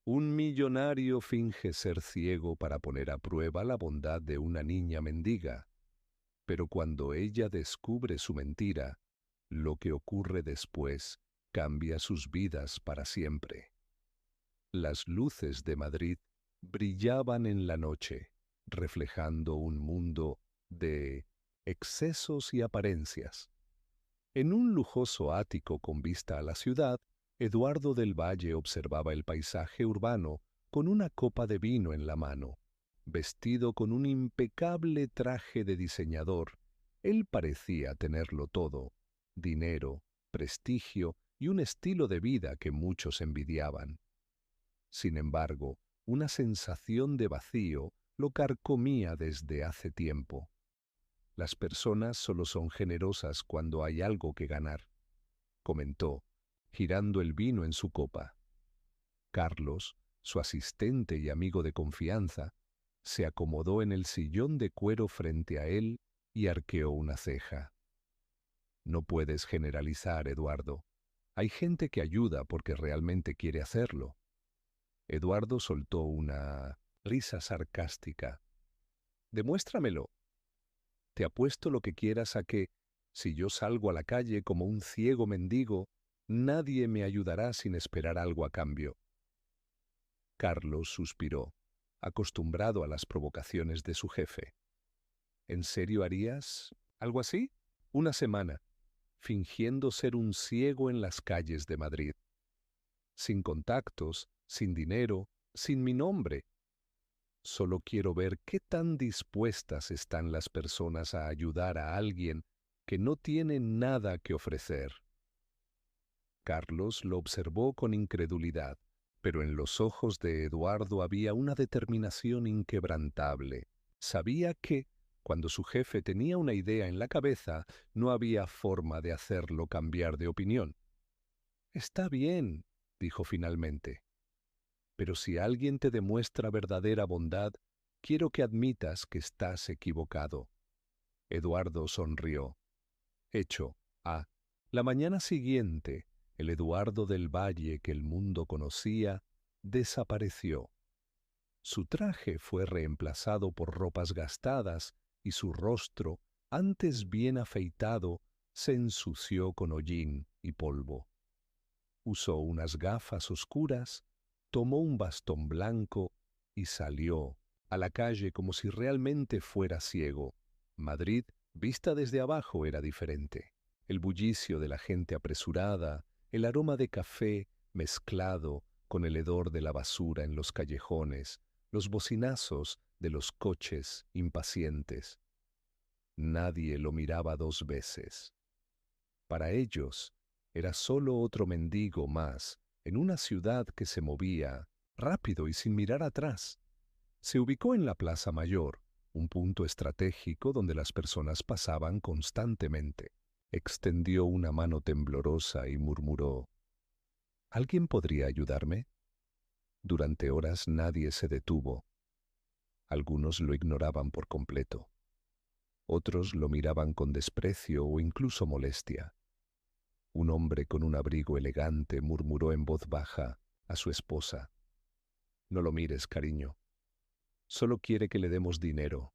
Un millonario finge ser ciego para poner a prueba la bondad de una niña mendiga, pero cuando ella descubre su mentira, lo que ocurre después cambia sus vidas para siempre. Las luces de Madrid brillaban en la noche, reflejando un mundo de excesos y apariencias. En un lujoso ático con vista a la ciudad, Eduardo del Valle observaba el paisaje urbano con una copa de vino en la mano. Vestido con un impecable traje de diseñador, él parecía tenerlo todo: dinero, prestigio y un estilo de vida que muchos envidiaban. Sin embargo, una sensación de vacío lo carcomía desde hace tiempo. Las personas solo son generosas cuando hay algo que ganar, comentó, girando el vino en su copa. Carlos, su asistente y amigo de confianza, se acomodó en el sillón de cuero frente a él y arqueó una ceja. No puedes generalizar, Eduardo. Hay gente que ayuda porque realmente quiere hacerlo. Eduardo soltó una risa sarcástica. Demuéstramelo. Te apuesto lo que quieras a que, si yo salgo a la calle como un ciego mendigo, nadie me ayudará sin esperar algo a cambio. Carlos suspiró, acostumbrado a las provocaciones de su jefe. ¿En serio harías algo así? Una semana, fingiendo ser un ciego en las calles de Madrid. Sin contactos, sin dinero, sin mi nombre. Solo quiero ver qué tan dispuestas están las personas a ayudar a alguien que no tiene nada que ofrecer. Carlos lo observó con incredulidad, pero en los ojos de Eduardo había una determinación inquebrantable. Sabía que, cuando su jefe tenía una idea en la cabeza, no había forma de hacerlo cambiar de opinión. Está bien, dijo finalmente, pero si alguien te demuestra verdadera bondad, quiero que admitas que estás equivocado. Eduardo sonrió. Hecho. La mañana siguiente, el Eduardo del Valle que el mundo conocía desapareció. Su traje fue reemplazado por ropas gastadas y su rostro, antes bien afeitado, se ensució con hollín y polvo. Usó unas gafas oscuras, tomó un bastón blanco y salió a la calle como si realmente fuera ciego. Madrid, vista desde abajo, era diferente. El bullicio de la gente apresurada, el aroma de café mezclado con el hedor de la basura en los callejones, los bocinazos de los coches impacientes. Nadie lo miraba dos veces. Para ellos, era solo otro mendigo más en una ciudad que se movía rápido y sin mirar atrás. Se ubicó en la Plaza Mayor, un punto estratégico donde las personas pasaban constantemente. Extendió una mano temblorosa y murmuró: ¿Alguien podría ayudarme? Durante horas nadie se detuvo. Algunos lo ignoraban por completo. Otros lo miraban con desprecio o incluso molestia. Un hombre con un abrigo elegante murmuró en voz baja a su esposa: No lo mires, cariño. Solo quiere que le demos dinero.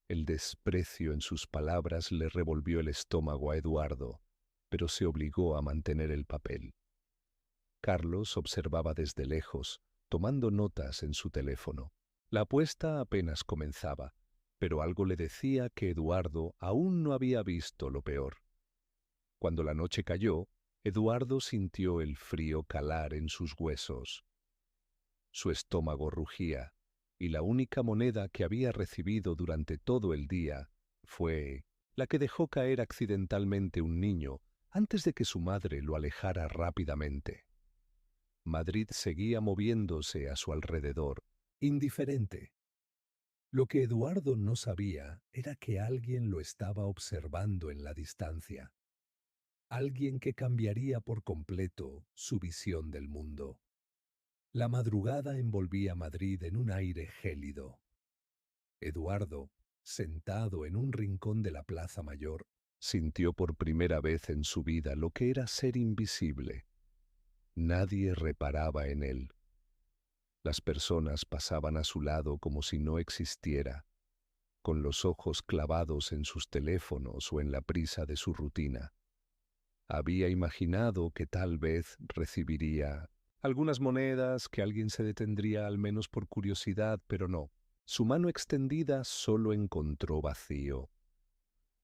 El desprecio en sus palabras le revolvió el estómago a Eduardo, pero se obligó a mantener el papel. Carlos observaba desde lejos, tomando notas en su teléfono. La apuesta apenas comenzaba, pero algo le decía que Eduardo aún no había visto lo peor. Cuando la noche cayó, Eduardo sintió el frío calar en sus huesos. Su estómago rugía, y la única moneda que había recibido durante todo el día fue la que dejó caer accidentalmente un niño antes de que su madre lo alejara rápidamente. Madrid seguía moviéndose a su alrededor, indiferente. Lo que Eduardo no sabía era que alguien lo estaba observando en la distancia. Alguien que cambiaría por completo su visión del mundo. La madrugada envolvía Madrid en un aire gélido. Eduardo, sentado en un rincón de la Plaza Mayor, sintió por primera vez en su vida lo que era ser invisible. Nadie reparaba en él. Las personas pasaban a su lado como si no existiera, con los ojos clavados en sus teléfonos o en la prisa de su rutina. Había imaginado que tal vez recibiría algunas monedas, que alguien se detendría al menos por curiosidad, pero no. Su mano extendida solo encontró vacío.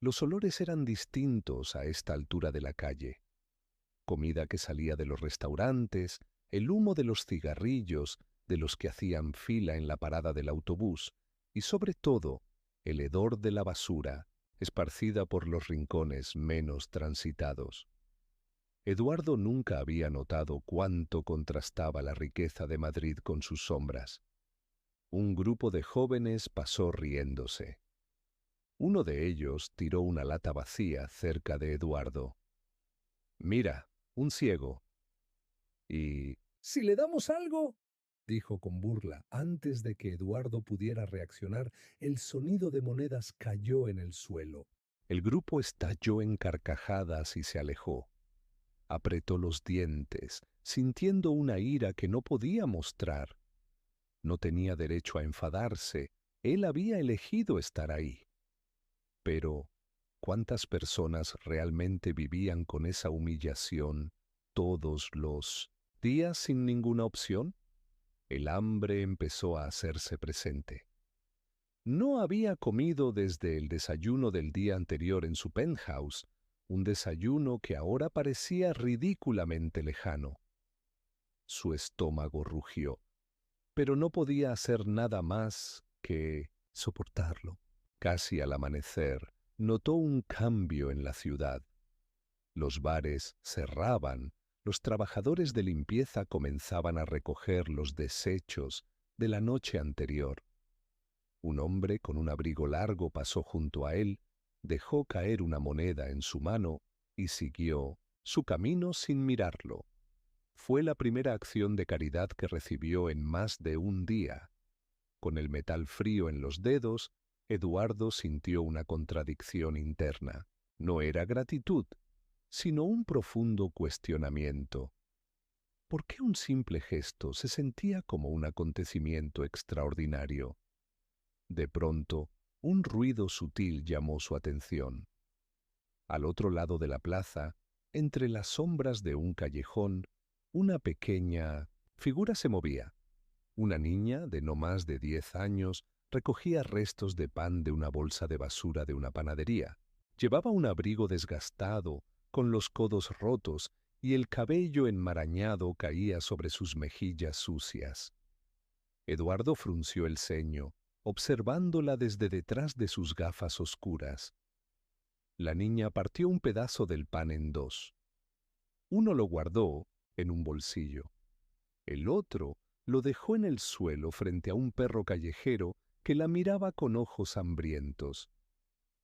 Los olores eran distintos a esta altura de la calle. Comida que salía de los restaurantes, el humo de los cigarrillos de los que hacían fila en la parada del autobús y sobre todo el hedor de la basura esparcida por los rincones menos transitados. Eduardo nunca había notado cuánto contrastaba la riqueza de Madrid con sus sombras. Un grupo de jóvenes pasó riéndose. Uno de ellos tiró una lata vacía cerca de Eduardo. «Mira, un ciego». «¿Y si le damos algo?», dijo con burla. Antes de que Eduardo pudiera reaccionar, el sonido de monedas cayó en el suelo. El grupo estalló en carcajadas y se alejó. Apretó los dientes, sintiendo una ira que no podía mostrar. No tenía derecho a enfadarse. Él había elegido estar ahí. Pero, ¿cuántas personas realmente vivían con esa humillación todos los días sin ninguna opción? El hambre empezó a hacerse presente. No había comido desde el desayuno del día anterior en su penthouse, un desayuno que ahora parecía ridículamente lejano. Su estómago rugió, pero no podía hacer nada más que soportarlo. Casi al amanecer, notó un cambio en la ciudad. Los bares cerraban, los trabajadores de limpieza comenzaban a recoger los desechos de la noche anterior. Un hombre con un abrigo largo pasó junto a él, dejó caer una moneda en su mano y siguió su camino sin mirarlo. Fue la primera acción de caridad que recibió en más de un día. Con el metal frío en los dedos, Eduardo sintió una contradicción interna. No era gratitud, sino un profundo cuestionamiento. ¿Por qué un simple gesto se sentía como un acontecimiento extraordinario? De pronto, un ruido sutil llamó su atención. Al otro lado de la plaza, entre las sombras de un callejón, una pequeña figura se movía. Una niña de no más de 10 años recogía restos de pan de una bolsa de basura de una panadería. Llevaba un abrigo desgastado, con los codos rotos, y el cabello enmarañado caía sobre sus mejillas sucias. Eduardo frunció el ceño, observándola desde detrás de sus gafas oscuras. La niña partió un pedazo del pan en dos. Uno lo guardó en un bolsillo. El otro lo dejó en el suelo frente a un perro callejero que la miraba con ojos hambrientos.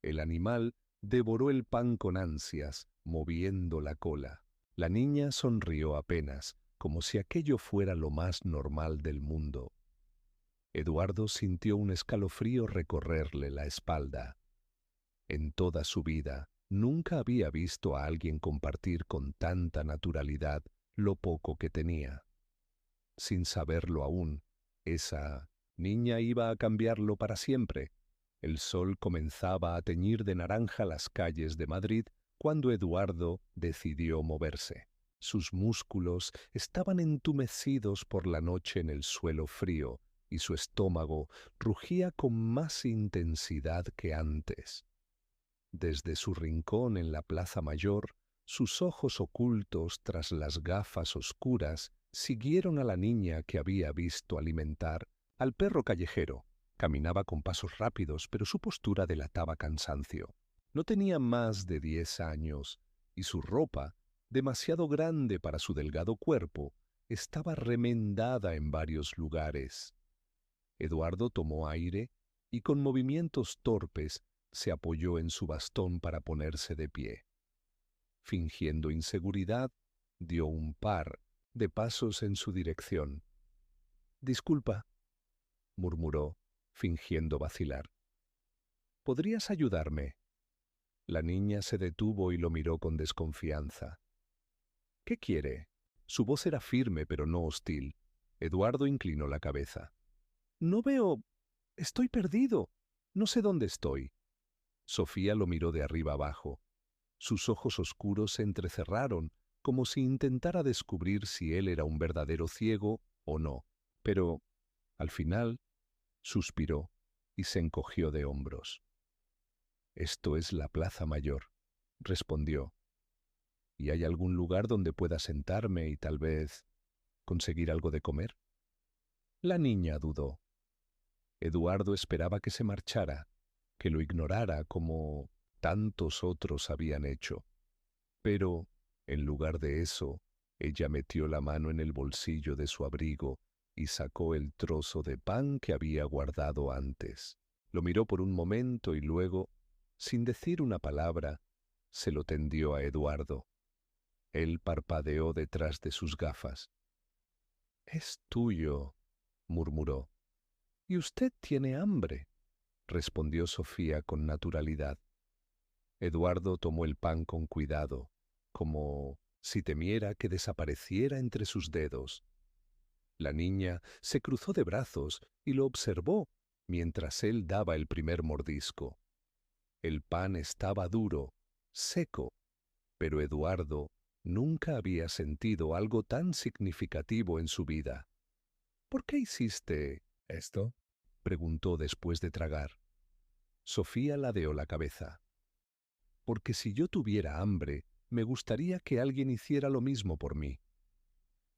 El animal devoró el pan con ansias, moviendo la cola. La niña sonrió apenas, como si aquello fuera lo más normal del mundo. Eduardo sintió un escalofrío recorrerle la espalda. En toda su vida, nunca había visto a alguien compartir con tanta naturalidad lo poco que tenía. Sin saberlo aún, esa niña iba a cambiarlo para siempre. El sol comenzaba a teñir de naranja las calles de Madrid cuando Eduardo decidió moverse. Sus músculos estaban entumecidos por la noche en el suelo frío y su estómago rugía con más intensidad que antes. Desde su rincón en la Plaza Mayor, sus ojos ocultos tras las gafas oscuras siguieron a la niña que había visto alimentar al perro callejero. Caminaba con pasos rápidos, pero su postura delataba cansancio. No tenía más de 10 años, y su ropa, demasiado grande para su delgado cuerpo, estaba remendada en varios lugares. Eduardo tomó aire y con movimientos torpes se apoyó en su bastón para ponerse de pie. Fingiendo inseguridad, dio un par de pasos en su dirección. «Disculpa», murmuró, fingiendo vacilar. «¿Podrías ayudarme?». La niña se detuvo y lo miró con desconfianza. «¿Qué quiere?». Su voz era firme pero no hostil. Eduardo inclinó la cabeza. No veo. Estoy perdido. No sé dónde estoy. Sofía lo miró de arriba abajo. Sus ojos oscuros se entrecerraron, como si intentara descubrir si él era un verdadero ciego o no. Pero, al final, suspiró y se encogió de hombros. Esto es la Plaza Mayor, respondió. ¿Y hay algún lugar donde pueda sentarme y tal vez conseguir algo de comer? La niña dudó. Eduardo esperaba que se marchara, que lo ignorara como tantos otros habían hecho. Pero, en lugar de eso, ella metió la mano en el bolsillo de su abrigo y sacó el trozo de pan que había guardado antes. Lo miró por un momento y luego, sin decir una palabra, se lo tendió a Eduardo. Él parpadeó detrás de sus gafas. «Es tuyo», murmuró. «Y usted tiene hambre», respondió Sofía con naturalidad. Eduardo tomó el pan con cuidado, como si temiera que desapareciera entre sus dedos. La niña se cruzó de brazos y lo observó mientras él daba el primer mordisco. El pan estaba duro, seco, pero Eduardo nunca había sentido algo tan significativo en su vida. «¿Por qué hiciste esto?», preguntó después de tragar. Sofía ladeó la cabeza. «Porque si yo tuviera hambre, me gustaría que alguien hiciera lo mismo por mí».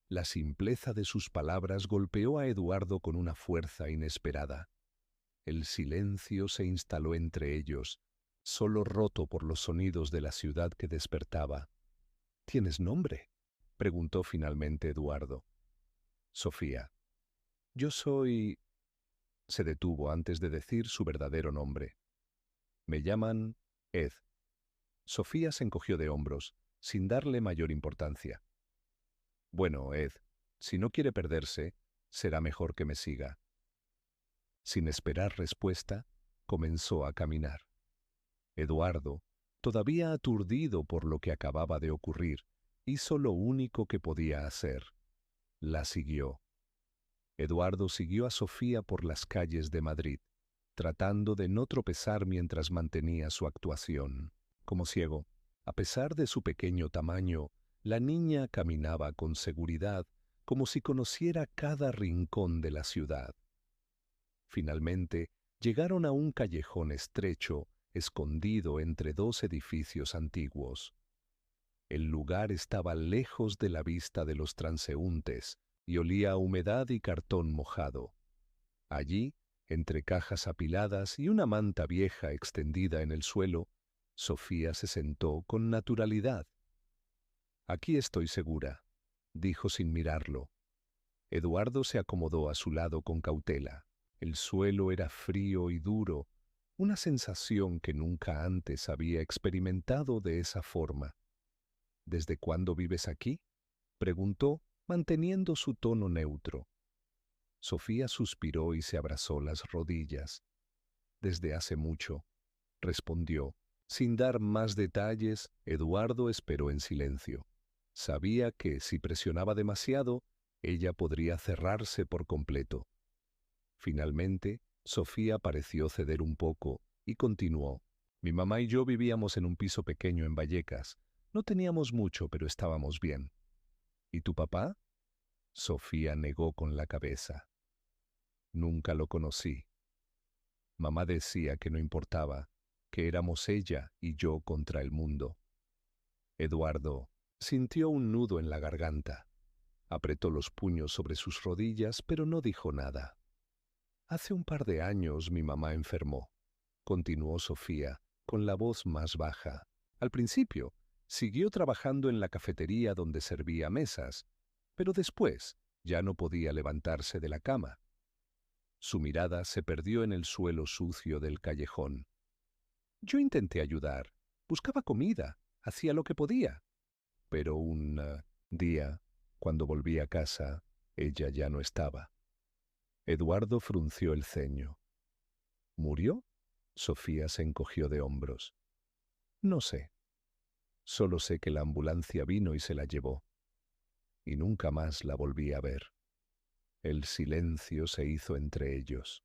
La simpleza de sus palabras golpeó a Eduardo con una fuerza inesperada. El silencio se instaló entre ellos, solo roto por los sonidos de la ciudad que despertaba. «¿Tienes nombre?», preguntó finalmente Eduardo. «Sofía». «Yo soy...». Se detuvo antes de decir su verdadero nombre. «Me llaman Ed». Sofía se encogió de hombros, sin darle mayor importancia. «Bueno, Ed, si no quiere perderse, será mejor que me siga». Sin esperar respuesta, comenzó a caminar. Eduardo, todavía aturdido por lo que acababa de ocurrir, hizo lo único que podía hacer. La siguió. Eduardo siguió a Sofía por las calles de Madrid, tratando de no tropezar mientras mantenía su actuación. Como ciego, a pesar de su pequeño tamaño, la niña caminaba con seguridad, como si conociera cada rincón de la ciudad. Finalmente, llegaron a un callejón estrecho, escondido entre dos edificios antiguos. El lugar estaba lejos de la vista de los transeúntes y olía a humedad y cartón mojado. Allí, entre cajas apiladas y una manta vieja extendida en el suelo, Sofía se sentó con naturalidad. «Aquí estoy segura», dijo sin mirarlo. Eduardo se acomodó a su lado con cautela. El suelo era frío y duro, una sensación que nunca antes había experimentado de esa forma. «¿Desde cuándo vives aquí?», preguntó, manteniendo su tono neutro. Sofía suspiró y se abrazó las rodillas. «Desde hace mucho», respondió. Sin dar más detalles, Eduardo esperó en silencio. Sabía que, si presionaba demasiado, ella podría cerrarse por completo. Finalmente, Sofía pareció ceder un poco y continuó. «Mi mamá y yo vivíamos en un piso pequeño en Vallecas. No teníamos mucho, pero estábamos bien». «¿Y tu papá?». Sofía negó con la cabeza. «Nunca lo conocí. Mamá decía que no importaba, que éramos ella y yo contra el mundo». Eduardo sintió un nudo en la garganta. Apretó los puños sobre sus rodillas, pero no dijo nada. «Hace un par de años mi mamá enfermó», continuó Sofía, con la voz más baja. «Al principio, siguió trabajando en la cafetería donde servía mesas, pero después ya no podía levantarse de la cama». Su mirada se perdió en el suelo sucio del callejón. «Yo intenté ayudar, buscaba comida, hacía lo que podía. Pero un día, cuando volví a casa, ella ya no estaba». Eduardo frunció el ceño. «¿Murió?». Sofía se encogió de hombros. «No sé. Solo sé que la ambulancia vino y se la llevó. Y nunca más la volví a ver». El silencio se hizo entre ellos.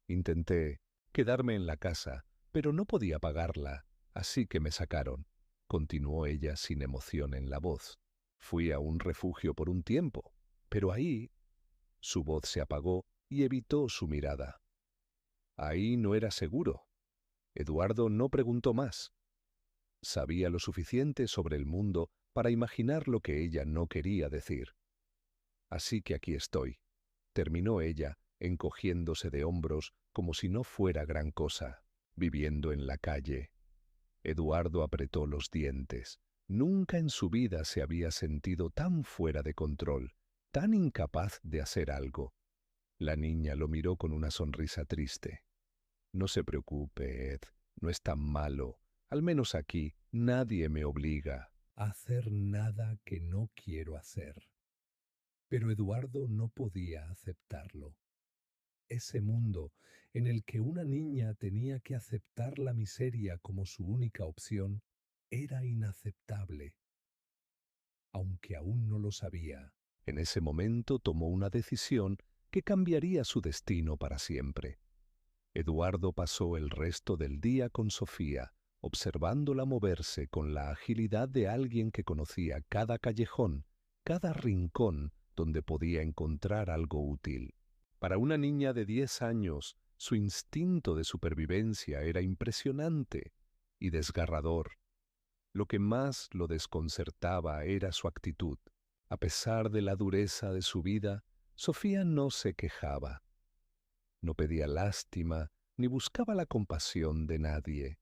Intenté quedarme en la casa, pero no podía pagarla, así que me sacaron, continuó ella sin emoción en la voz. Fui a un refugio por un tiempo, pero ahí su voz se apagó y evitó su mirada. Ahí no era seguro. Eduardo no preguntó más. Sabía lo suficiente sobre el mundo para imaginar lo que ella no quería decir. Así que aquí estoy, terminó ella, encogiéndose de hombros como si no fuera gran cosa, viviendo en la calle. Eduardo apretó los dientes. Nunca en su vida se había sentido tan fuera de control, tan incapaz de hacer algo. La niña lo miró con una sonrisa triste. No se preocupe, Ed, no es tan malo. Al menos aquí nadie me obliga a hacer nada que no quiero hacer. Pero Eduardo no podía aceptarlo. Ese mundo en el que una niña tenía que aceptar la miseria como su única opción era inaceptable, aunque aún no lo sabía. En ese momento tomó una decisión que cambiaría su destino para siempre. Eduardo pasó el resto del día con Sofía, observándola moverse con la agilidad de alguien que conocía cada callejón, cada rincón donde podía encontrar algo útil. Para una niña de 10 años, su instinto de supervivencia era impresionante y desgarrador. Lo que más lo desconcertaba era su actitud. A pesar de la dureza de su vida, Sofía no se quejaba. No pedía lástima ni buscaba la compasión de nadie.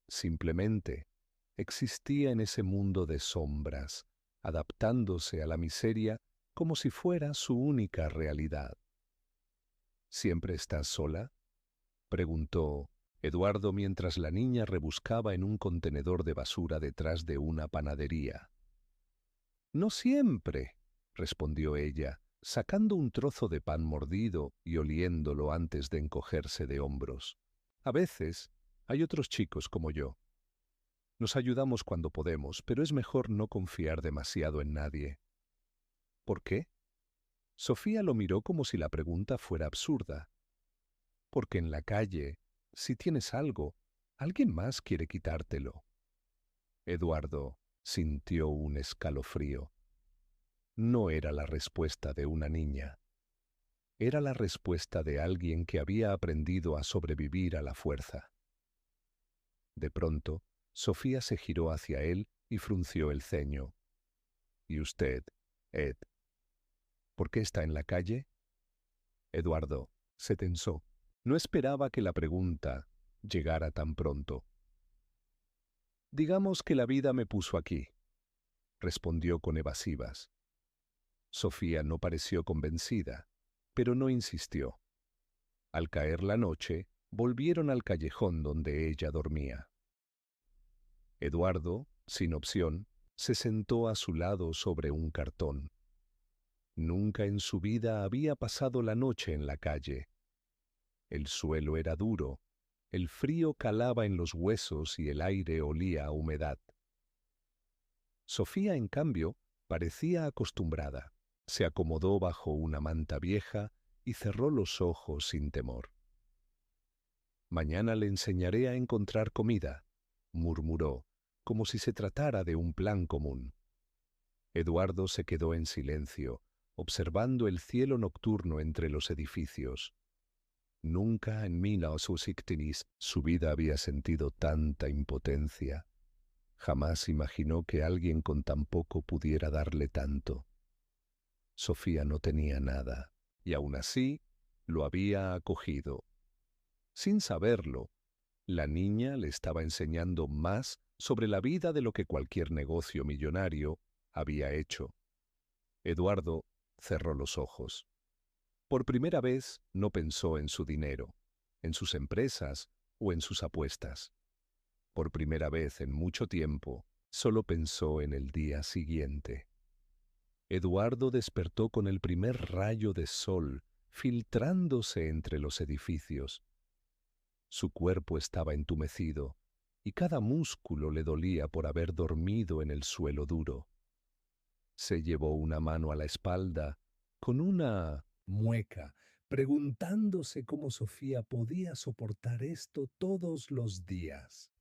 Simplemente existía en ese mundo de sombras, adaptándose a la miseria como si fuera su única realidad. ¿Siempre estás sola?, preguntó Eduardo mientras la niña rebuscaba en un contenedor de basura detrás de una panadería. No siempre, respondió ella, sacando un trozo de pan mordido y oliéndolo antes de encogerse de hombros. A veces hay otros chicos como yo. Nos ayudamos cuando podemos, pero es mejor no confiar demasiado en nadie. ¿Por qué? Sofía lo miró como si la pregunta fuera absurda. Porque en la calle, si tienes algo, alguien más quiere quitártelo. Eduardo sintió un escalofrío. No era la respuesta de una niña. Era la respuesta de alguien que había aprendido a sobrevivir a la fuerza. De pronto, Sofía se giró hacia él y frunció el ceño. ¿Y usted, Ed, por qué está en la calle? Eduardo se tensó. No esperaba que la pregunta llegara tan pronto. Digamos que la vida me puso aquí, respondió con evasivas. Sofía no pareció convencida, pero no insistió. Al caer la noche, volvieron al callejón donde ella dormía. Eduardo, sin opción, se sentó a su lado sobre un cartón. Nunca en su vida había pasado la noche en la calle. El suelo era duro, el frío calaba en los huesos y el aire olía a humedad. Sofía, en cambio, parecía acostumbrada. Se acomodó bajo una manta vieja y cerró los ojos sin temor. Mañana le enseñaré a encontrar comida, murmuró, como si se tratara de un plan común. Eduardo se quedó en silencio, observando el cielo nocturno entre los edificios. Nunca en Minas o Sictinis su vida había sentido tanta impotencia. Jamás imaginó que alguien con tan poco pudiera darle tanto. Sofía no tenía nada, y aún así lo había acogido. Sin saberlo, la niña le estaba enseñando más sobre la vida de lo que cualquier negocio millonario había hecho. Eduardo cerró los ojos. Por primera vez no pensó en su dinero, en sus empresas o en sus apuestas. Por primera vez en mucho tiempo, solo pensó en el día siguiente. Eduardo despertó con el primer rayo de sol filtrándose entre los edificios. Su cuerpo estaba entumecido y cada músculo le dolía por haber dormido en el suelo duro. Se llevó una mano a la espalda, con una mueca, preguntándose cómo Sofía podía soportar esto todos los días.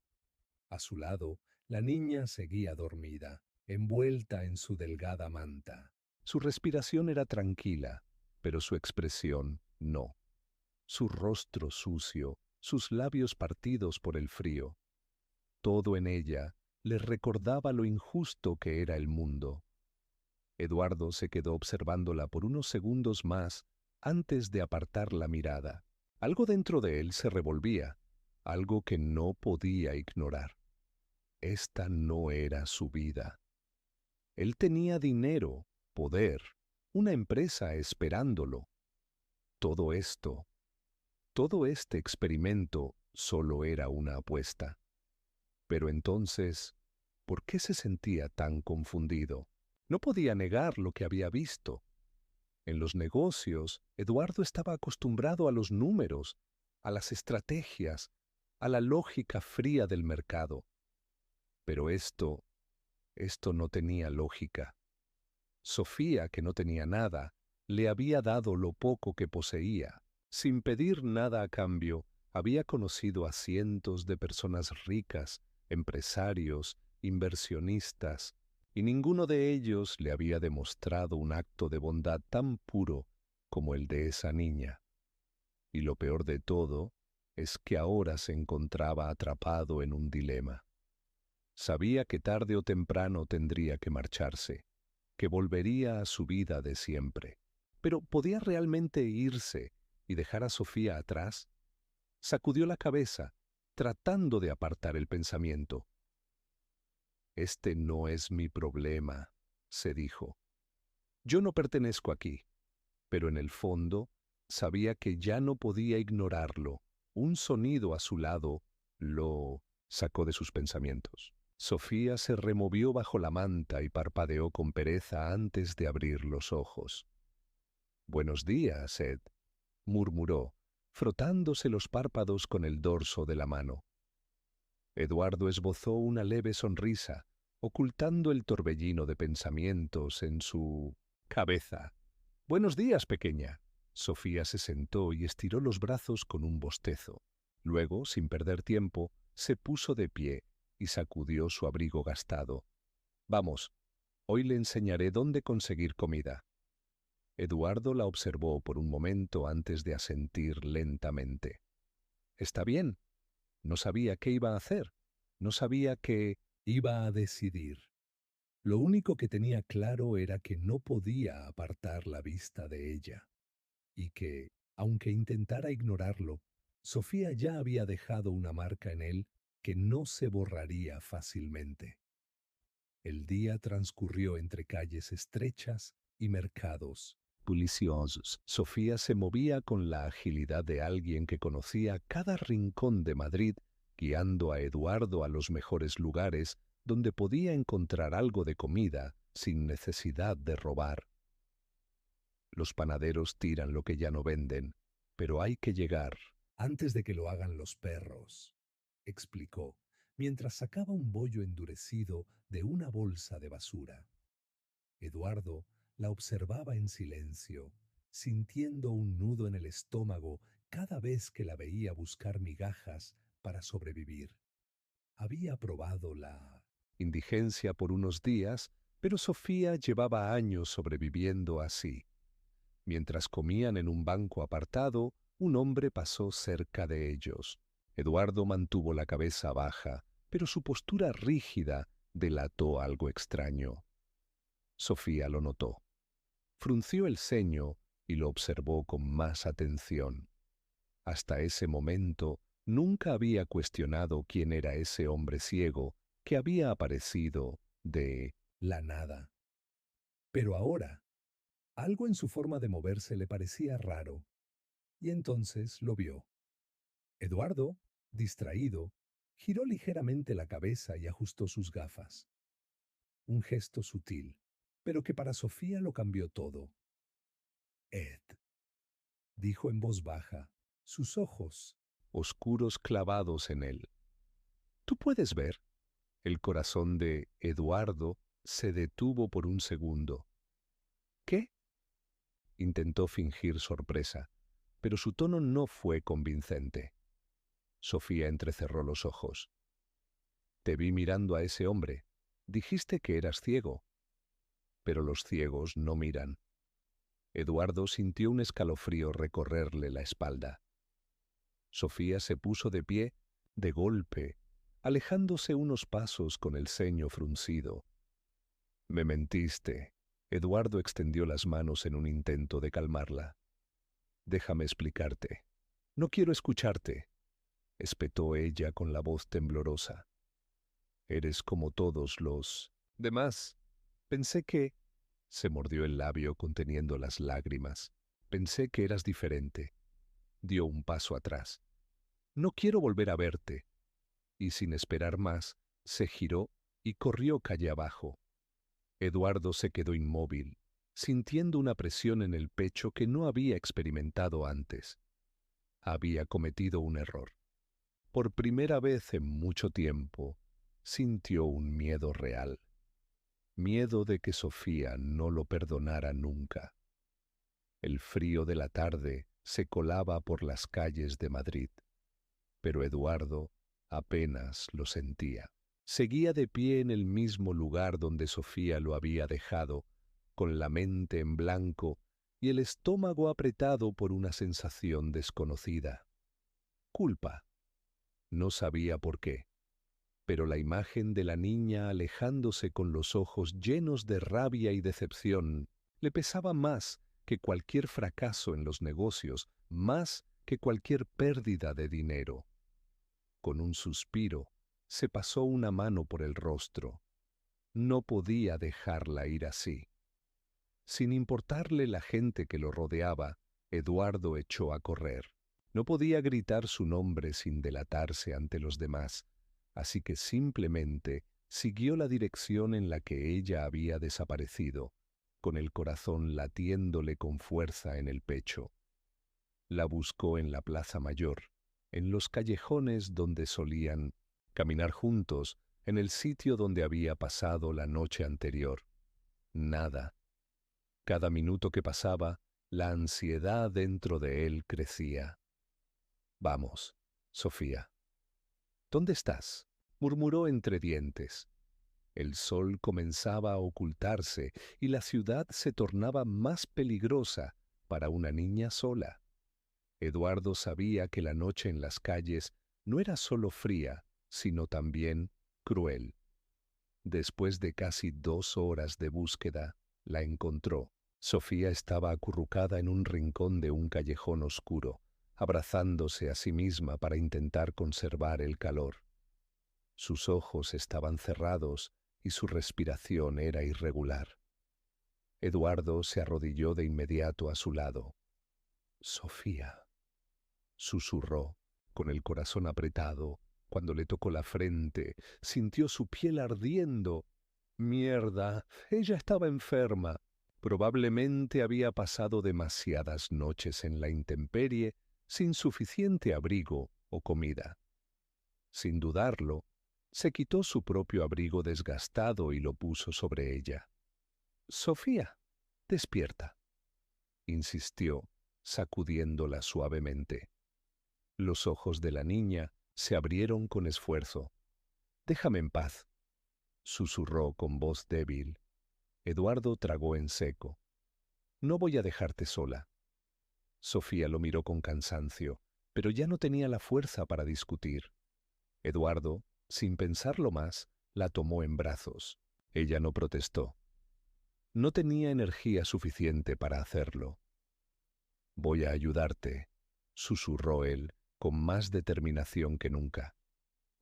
A su lado, la niña seguía dormida, envuelta en su delgada manta. Su respiración era tranquila, pero su expresión no. Su rostro sucio, sus labios partidos por el frío. Todo en ella le recordaba lo injusto que era el mundo. Eduardo se quedó observándola por unos segundos más antes de apartar la mirada. Algo dentro de él se revolvía, algo que no podía ignorar. Esta no era su vida. Él tenía dinero, poder, una empresa esperándolo. Todo esto, todo este experimento solo era una apuesta. Pero entonces, ¿por qué se sentía tan confundido? No podía negar lo que había visto. En los negocios, Eduardo estaba acostumbrado a los números, a las estrategias, a la lógica fría del mercado. Pero esto no tenía lógica. Sofía, que no tenía nada, le había dado lo poco que poseía. Sin pedir nada a cambio, había conocido a cientos de personas ricas, empresarios, inversionistas, y ninguno de ellos le había demostrado un acto de bondad tan puro como el de esa niña. Y lo peor de todo es que ahora se encontraba atrapado en un dilema. Sabía que tarde o temprano tendría que marcharse, que volvería a su vida de siempre. Pero ¿podía realmente irse y dejar a Sofía atrás? Sacudió la cabeza, tratando de apartar el pensamiento. Este no es mi problema, se dijo. Yo no pertenezco aquí, pero en el fondo sabía que ya no podía ignorarlo. Un sonido a su lado lo sacó de sus pensamientos. Sofía se removió bajo la manta y parpadeó con pereza antes de abrir los ojos. «Buenos días, Ed», murmuró, frotándose los párpados con el dorso de la mano. Eduardo esbozó una leve sonrisa, ocultando el torbellino de pensamientos en su cabeza. «Buenos días, pequeña». Sofía se sentó y estiró los brazos con un bostezo. Luego, sin perder tiempo, se puso de pie y sacudió su abrigo gastado. «Vamos, hoy le enseñaré dónde conseguir comida». Eduardo la observó por un momento antes de asentir lentamente. «Está bien». No sabía qué iba a hacer. No sabía qué iba a decidir. Lo único que tenía claro era que no podía apartar la vista de ella, y que, aunque intentara ignorarlo, Sofía ya había dejado una marca en él que no se borraría fácilmente. El día transcurrió entre calles estrechas y mercados bulliciosos. Sofía se movía con la agilidad de alguien que conocía cada rincón de Madrid, guiando a Eduardo a los mejores lugares donde podía encontrar algo de comida sin necesidad de robar. Los panaderos tiran lo que ya no venden, pero hay que llegar antes de que lo hagan los perros, explicó, mientras sacaba un bollo endurecido de una bolsa de basura. Eduardo la observaba en silencio, sintiendo un nudo en el estómago cada vez que la veía buscar migajas para sobrevivir. Había probado la indigencia por unos días, pero Sofía llevaba años sobreviviendo así. Mientras comían en un banco apartado, un hombre pasó cerca de ellos. Eduardo mantuvo la cabeza baja, pero su postura rígida delató algo extraño. Sofía lo notó. Frunció el ceño y lo observó con más atención. Hasta ese momento nunca había cuestionado quién era ese hombre ciego que había aparecido de la nada. Pero ahora, algo en su forma de moverse le parecía raro, y entonces lo vio. Eduardo, distraído, giró ligeramente la cabeza y ajustó sus gafas. Un gesto sutil, pero que para Sofía lo cambió todo. «Ed», dijo en voz baja, sus ojos oscuros clavados en él. «¿Tú puedes ver?» El corazón de Eduardo se detuvo por un segundo. «¿Qué?» Intentó fingir sorpresa, pero su tono no fue convincente. Sofía entrecerró los ojos. Te vi mirando a ese hombre. Dijiste que eras ciego. Pero los ciegos no miran. Eduardo sintió un escalofrío recorrerle la espalda. Sofía se puso de pie, de golpe, alejándose unos pasos con el ceño fruncido. Me mentiste. Eduardo extendió las manos en un intento de calmarla. Déjame explicarte. No quiero escucharte, espetó ella con la voz temblorosa. Eres como todos los demás. Pensé que... Se mordió el labio conteniendo las lágrimas. Pensé que eras diferente. Dio un paso atrás. No quiero volver a verte. Y sin esperar más, se giró y corrió calle abajo. Eduardo se quedó inmóvil, sintiendo una presión en el pecho que no había experimentado antes. Había cometido un error. Por primera vez en mucho tiempo, sintió un miedo real. Miedo de que Sofía no lo perdonara nunca. El frío de la tarde se colaba por las calles de Madrid, pero Eduardo apenas lo sentía. Seguía de pie en el mismo lugar donde Sofía lo había dejado, con la mente en blanco y el estómago apretado por una sensación desconocida. Culpa. No sabía por qué, pero la imagen de la niña alejándose con los ojos llenos de rabia y decepción le pesaba más que cualquier fracaso en los negocios, más que cualquier pérdida de dinero. Con un suspiro, se pasó una mano por el rostro. No podía dejarla ir así. Sin importarle la gente que lo rodeaba, Eduardo echó a correr. No podía gritar su nombre sin delatarse ante los demás, así que simplemente siguió la dirección en la que ella había desaparecido, con el corazón latiéndole con fuerza en el pecho. La buscó en la Plaza Mayor, en los callejones donde solían caminar juntos, en el sitio donde había pasado la noche anterior. Nada. Cada minuto que pasaba, la ansiedad dentro de él crecía. Vamos, Sofía. ¿Dónde estás? Murmuró entre dientes. El sol comenzaba a ocultarse y la ciudad se tornaba más peligrosa para una niña sola. Eduardo sabía que la noche en las calles no era solo fría, sino también cruel. Después de casi 2 horas de búsqueda, la encontró. Sofía estaba acurrucada en un rincón de un callejón oscuro, abrazándose a sí misma para intentar conservar el calor. Sus ojos estaban cerrados y su respiración era irregular. Eduardo se arrodilló de inmediato a su lado. Sofía, susurró, con el corazón apretado. Cuando le tocó la frente, sintió su piel ardiendo. Mierda, ella estaba enferma. Probablemente había pasado demasiadas noches en la intemperie sin suficiente abrigo o comida. Sin dudarlo, se quitó su propio abrigo desgastado y lo puso sobre ella. Sofía, despierta, insistió, sacudiéndola suavemente. Los ojos de la niña se abrieron con esfuerzo. Déjame en paz, susurró con voz débil. Eduardo tragó en seco. No voy a dejarte sola. Sofía lo miró con cansancio, pero ya no tenía la fuerza para discutir. Eduardo, sin pensarlo más, la tomó en brazos. Ella no protestó. No tenía energía suficiente para hacerlo. Voy a ayudarte, susurró él, con más determinación que nunca.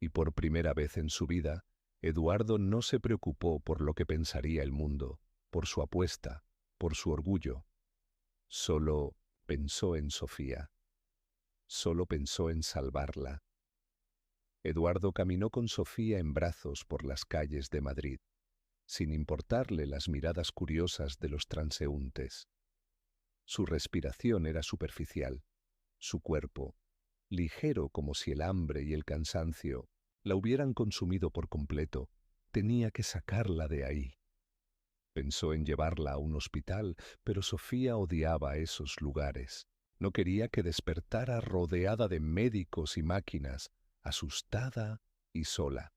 Y por primera vez en su vida, Eduardo no se preocupó por lo que pensaría el mundo, por su apuesta, por su orgullo. Solo pensó en Sofía. Solo pensó en salvarla. Eduardo caminó con Sofía en brazos por las calles de Madrid, sin importarle las miradas curiosas de los transeúntes. Su respiración era superficial, su cuerpo, ligero como si el hambre y el cansancio la hubieran consumido por completo, tenía que sacarla de ahí. Pensó en llevarla a un hospital, pero Sofía odiaba esos lugares. No quería que despertara rodeada de médicos y máquinas, asustada y sola.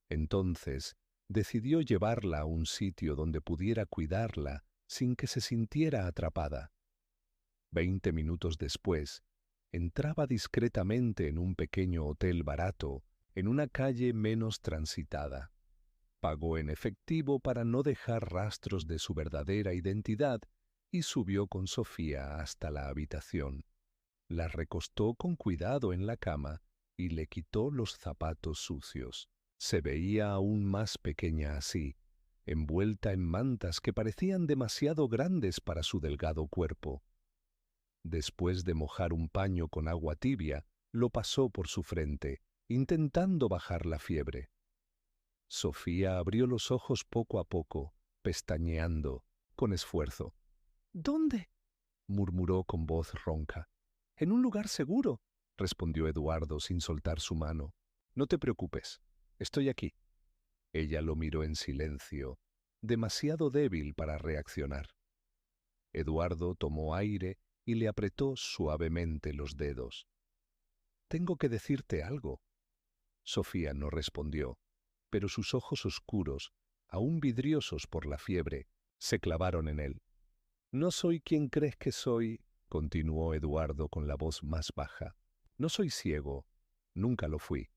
Entonces, decidió llevarla a un sitio donde pudiera cuidarla sin que se sintiera atrapada. 20 minutos después, entraba discretamente en un pequeño hotel barato, en una calle menos transitada. Pagó en efectivo para no dejar rastros de su verdadera identidad y subió con Sofía hasta la habitación. La recostó con cuidado en la cama y le quitó los zapatos sucios. Se veía aún más pequeña así, envuelta en mantas que parecían demasiado grandes para su delgado cuerpo. Después de mojar un paño con agua tibia, lo pasó por su frente, intentando bajar la fiebre. Sofía abrió los ojos poco a poco, pestañeando, con esfuerzo. ¿Dónde? Murmuró con voz ronca. En un lugar seguro, respondió Eduardo sin soltar su mano. No te preocupes, estoy aquí. Ella lo miró en silencio, demasiado débil para reaccionar. Eduardo tomó aire y le apretó suavemente los dedos. Tengo que decirte algo. Sofía no respondió, pero sus ojos oscuros, aún vidriosos por la fiebre, se clavaron en él. No soy quien crees que soy, continuó Eduardo con la voz más baja. No soy ciego, nunca lo fui.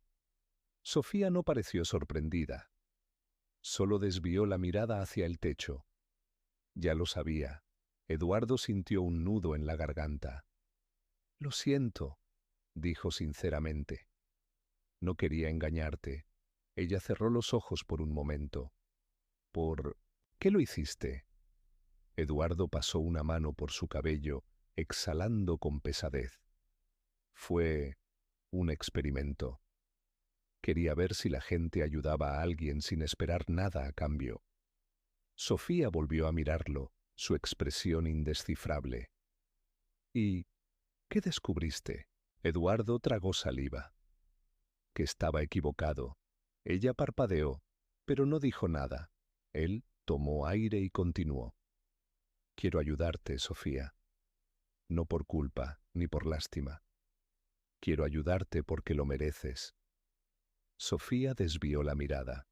Sofía no pareció sorprendida. Solo desvió la mirada hacia el techo. Ya lo sabía. Eduardo sintió un nudo en la garganta. Lo siento, dijo sinceramente. No quería engañarte. Ella cerró los ojos por un momento. ¿Por qué lo hiciste? Eduardo pasó una mano por su cabello, exhalando con pesadez. Fue un experimento. Quería ver si la gente ayudaba a alguien sin esperar nada a cambio. Sofía volvió a mirarlo, su expresión indescifrable. ¿Y qué descubriste? Eduardo tragó saliva. Que estaba equivocado. Ella parpadeó, pero no dijo nada. Él tomó aire y continuó. Quiero ayudarte, Sofía. No por culpa ni por lástima. Quiero ayudarte porque lo mereces. Sofía desvió la mirada.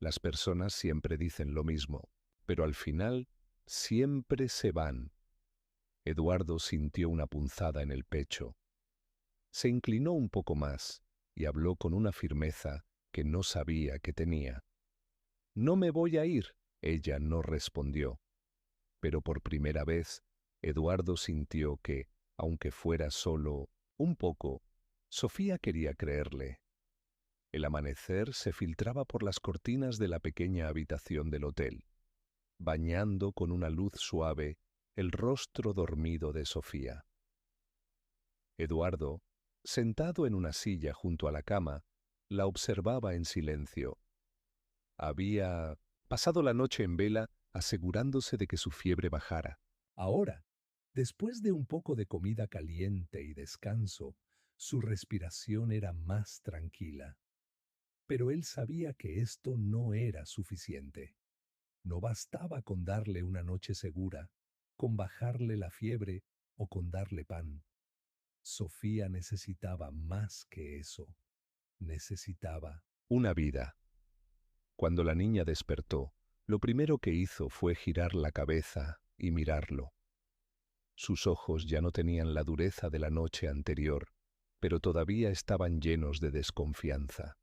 Las personas siempre dicen lo mismo, pero al final siempre se van. Eduardo sintió una punzada en el pecho. Se inclinó un poco más y habló con una firmeza que no sabía que tenía. No me voy a ir, ella no respondió. Pero por primera vez, Eduardo sintió que, aunque fuera solo un poco, Sofía quería creerle. El amanecer se filtraba por las cortinas de la pequeña habitación del hotel, bañando con una luz suave el rostro dormido de Sofía. Eduardo, sentado en una silla junto a la cama, la observaba en silencio. Había pasado la noche en vela asegurándose de que su fiebre bajara. Ahora, después de un poco de comida caliente y descanso, su respiración era más tranquila. Pero él sabía que esto no era suficiente. No bastaba con darle una noche segura, con bajarle la fiebre o con darle pan. Sofía necesitaba más que eso. Necesitaba una vida. Cuando la niña despertó, lo primero que hizo fue girar la cabeza y mirarlo. Sus ojos ya no tenían la dureza de la noche anterior, pero todavía estaban llenos de desconfianza.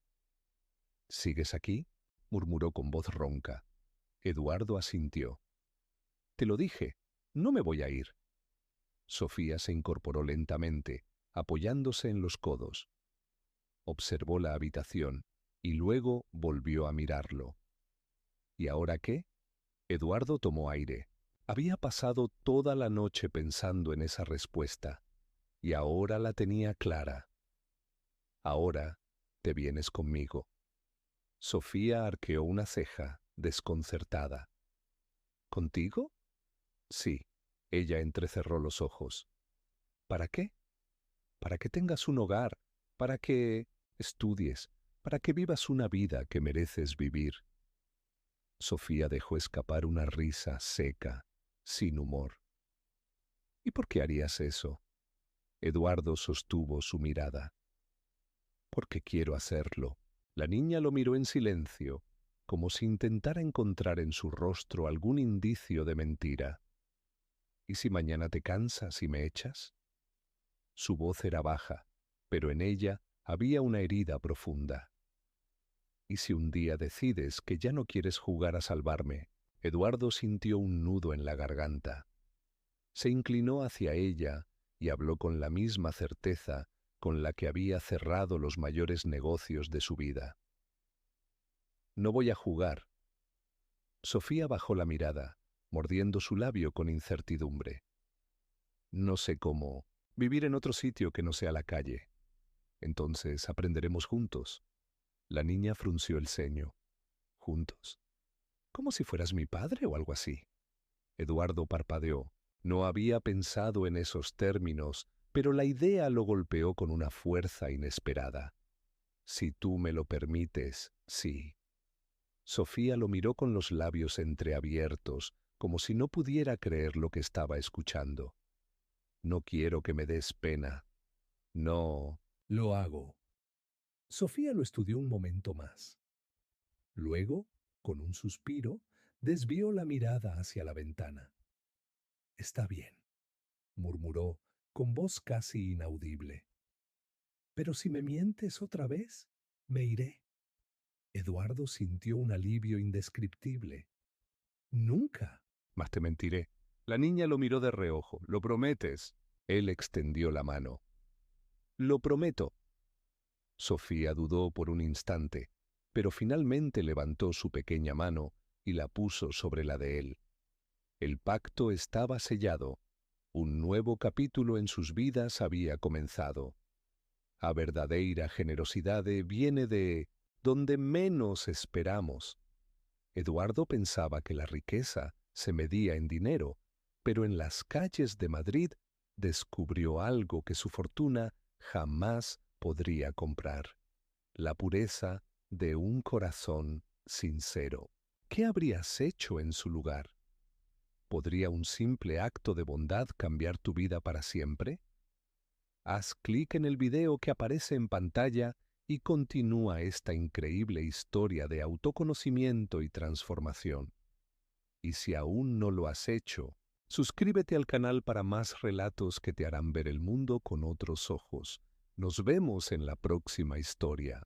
¿Sigues aquí? Murmuró con voz ronca. Eduardo asintió. Te lo dije, no me voy a ir. Sofía se incorporó lentamente, apoyándose en los codos. Observó la habitación y luego volvió a mirarlo. ¿Y ahora qué? Eduardo tomó aire. Había pasado toda la noche pensando en esa respuesta, y ahora la tenía clara. Ahora te vienes conmigo. Sofía arqueó una ceja, desconcertada. ¿Contigo? Sí. Ella entrecerró los ojos. ¿Para qué? Para que tengas un hogar, para que estudies, para que vivas una vida que mereces vivir. Sofía dejó escapar una risa seca, sin humor. ¿Y por qué harías eso? Eduardo sostuvo su mirada. Porque quiero hacerlo. La niña lo miró en silencio, como si intentara encontrar en su rostro algún indicio de mentira. ¿Y si mañana te cansas y me echas? Su voz era baja, pero en ella había una herida profunda. ¿Y si un día decides que ya no quieres jugar a salvarme? Eduardo sintió un nudo en la garganta. Se inclinó hacia ella y habló con la misma certeza con la que había cerrado los mayores negocios de su vida. No voy a jugar. Sofía bajó la mirada, mordiendo su labio con incertidumbre. No sé cómo vivir en otro sitio que no sea la calle. Entonces aprenderemos juntos. La niña frunció el ceño. ¿Juntos? Como si fueras mi padre o algo así. Eduardo parpadeó. No había pensado en esos términos, pero la idea lo golpeó con una fuerza inesperada. Si tú me lo permites, sí. Sofía lo miró con los labios entreabiertos, como si no pudiera creer lo que estaba escuchando. No quiero que me des pena. No. Lo hago. Sofía lo estudió un momento más. Luego, con un suspiro, desvió la mirada hacia la ventana. Está bien, murmuró, con voz casi inaudible. Pero si me mientes otra vez, me iré. Eduardo sintió un alivio indescriptible. Nunca. Más te mentiré. La niña lo miró de reojo. ¿Lo prometes? Él extendió la mano. Lo prometo. Sofía dudó por un instante, pero finalmente levantó su pequeña mano y la puso sobre la de él. El pacto estaba sellado. Un nuevo capítulo en sus vidas había comenzado. A verdadeira generosidade viene de donde menos esperamos. Eduardo pensaba que la riqueza se medía en dinero, pero en las calles de Madrid descubrió algo que su fortuna jamás podría comprar: la pureza de un corazón sincero. ¿Qué habrías hecho en su lugar? ¿Podría un simple acto de bondad cambiar tu vida para siempre? Haz clic en el video que aparece en pantalla y continúa esta increíble historia de autoconocimiento y transformación. Y si aún no lo has hecho, suscríbete al canal para más relatos que te harán ver el mundo con otros ojos. Nos vemos en la próxima historia.